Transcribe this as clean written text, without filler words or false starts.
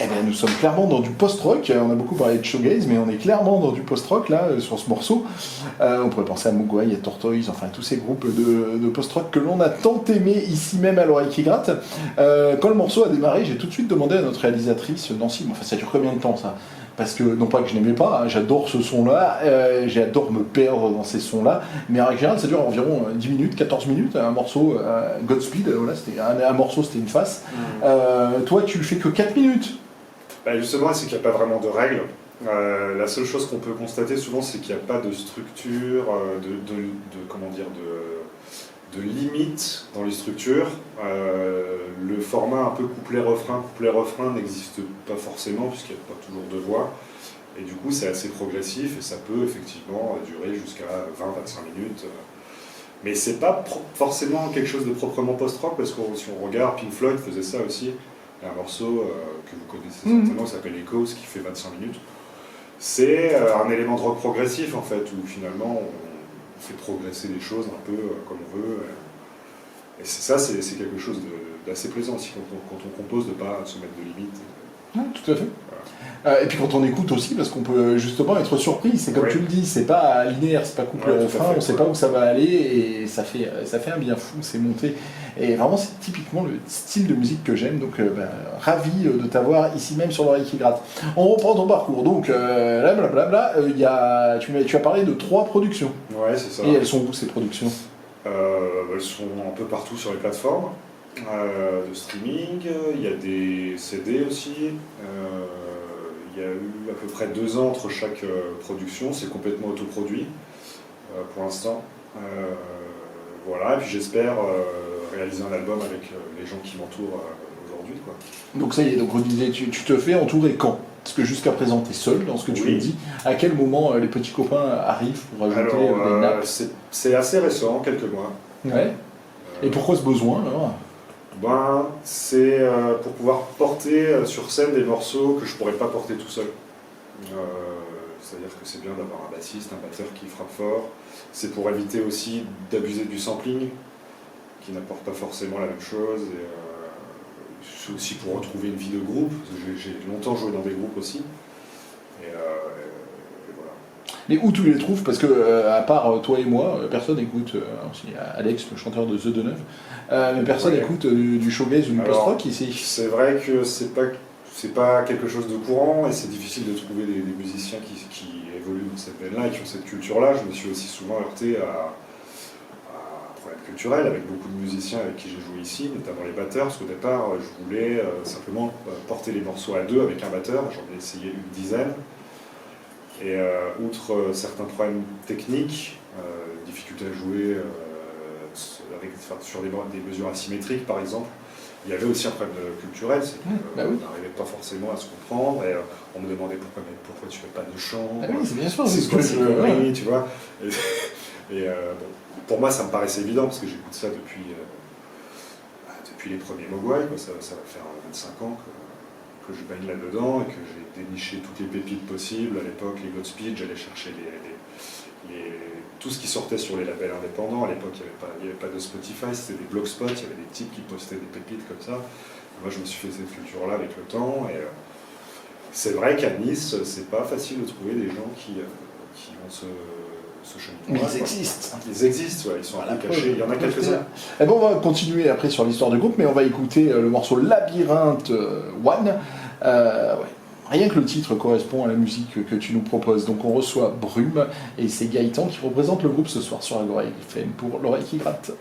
Eh bien, nous sommes clairement dans du post-rock. On a beaucoup parlé de shoegaze, mais on est clairement dans du post-rock là sur ce morceau. On pourrait penser à Mogwai, à Tortoise, enfin tous ces groupes de post-rock que l'on a tant aimé ici même à l'oreille qui gratte. Quand le morceau a démarré, j'ai tout de suite demandé à notre réalisatrice Nancy, enfin ça dure combien de temps ça? Parce que, non pas que je n'aimais pas, hein, j'adore ce son-là, j'adore me perdre dans ces sons-là, mais en règle générale, ça dure environ 10 minutes, 14 minutes, un morceau, Godspeed, voilà, c'était un morceau, c'était une face. Toi, tu fais que 4 minutes. Bah justement, c'est qu'il n'y a pas vraiment de règles. La seule chose qu'on peut constater souvent, c'est qu'il n'y a pas de structure, de limite dans les structures. Le format un peu couplet-refrain n'existe pas forcément, puisqu'il n'y a pas toujours de voix. Et du coup, c'est assez progressif et ça peut effectivement durer jusqu'à 20-25 minutes. Mais c'est pas forcément quelque chose de proprement post-rock, parce que si on regarde, Pink Floyd faisait ça aussi. Il y a un morceau que vous connaissez certainement, qui s'appelle Echoes, qui fait 25 minutes. C'est un élément de rock progressif, en fait, où finalement on fait progresser les choses un peu comme on veut. Et c'est quelque chose d'assez plaisant aussi, quand on compose, de ne pas se mettre de limites. Tout à fait. Et puis quand on écoute aussi, parce qu'on peut justement être surpris, c'est comme tu le dis, c'est pas linéaire, c'est pas couplet-refrain, on sait pas où ça va aller, et ça fait un bien fou, c'est monté. Et vraiment, c'est typiquement le style de musique que j'aime, donc ravi de t'avoir ici même sur l'oreille qui gratte. On reprend ton parcours, donc là, blablabla, tu as parlé de 3 productions. Ouais, c'est ça. Et elles sont où ces productions? Elles sont un peu partout sur les plateformes de streaming, il y a des CD aussi. Il y a eu à peu près 2 ans entre chaque production, c'est complètement autoproduit pour l'instant. Voilà, et puis j'espère réaliser un album avec les gens qui m'entourent aujourd'hui. Donc ça y est, donc on disait, tu te fais entourer quand? Parce que jusqu'à présent, tu es seul dans ce que tu me dis. À quel moment les petits copains arrivent pour ajouter des nappes? C'est assez récent, quelques mois. Ouais. Et pourquoi ce besoin alors? C'est pour pouvoir porter sur scène des morceaux que je ne pourrais pas porter tout seul. C'est-à-dire que c'est bien d'avoir un bassiste, un batteur qui frappe fort. C'est pour éviter aussi d'abuser du sampling, qui n'apporte pas forcément la même chose. Et c'est aussi pour retrouver une vie de groupe. J'ai longtemps joué dans des groupes aussi. Et voilà. Mais où tu les trouves? Parce que, à part toi et moi, personne n'écoute, Alex, le chanteur de The Deneuve, mais personne n'écoute du shoegaze ou du post-rock ici. C'est vrai que c'est pas quelque chose de courant, et c'est difficile de trouver des musiciens qui évoluent dans cette veine-là et qui ont cette culture-là. Je me suis aussi souvent heurté à un problème culturel avec beaucoup de musiciens avec qui j'ai joué ici, notamment les batteurs, parce qu'au départ, je voulais simplement porter les morceaux à 2 avec un batteur. J'en ai essayé une dizaine. Et outre certains problèmes techniques, difficulté à jouer sur des mesures asymétriques par exemple, il y avait aussi un problème culturel, c'est qu'on n'arrivait pas forcément à se comprendre, et on me demandait pourquoi tu fais pas de chant, c'est bien sûr, c'est quoi ces conneries, tu vois. Et pour moi ça me paraissait évident, parce que j'écoute ça depuis les premiers Mogwai, ça va faire 25 ans que je baigne là-dedans, et que j'ai déniché toutes les pépites possibles. À l'époque, les Godspeed, j'allais chercher tout ce qui sortait sur les labels indépendants. À l'époque, il n'y avait pas de Spotify, c'était des blogspot, il y avait des types qui postaient des pépites comme ça. Et moi, je me suis fait cette culture-là avec le temps, et c'est vrai qu'à Nice, c'est pas facile de trouver des gens qui ont ce chemin. Mais ils existent. Ils existent, ils sont un peu cachés, il y en a quelques-uns. Et bon, on va continuer après sur l'histoire du groupe, mais on va écouter le morceau Labyrinthe One. Rien que le titre correspond à la musique que tu nous proposes. Donc on reçoit Brume, et c'est Gaëtan qui représente le groupe ce soir sur Agora FM pour l'oreille qui gratte.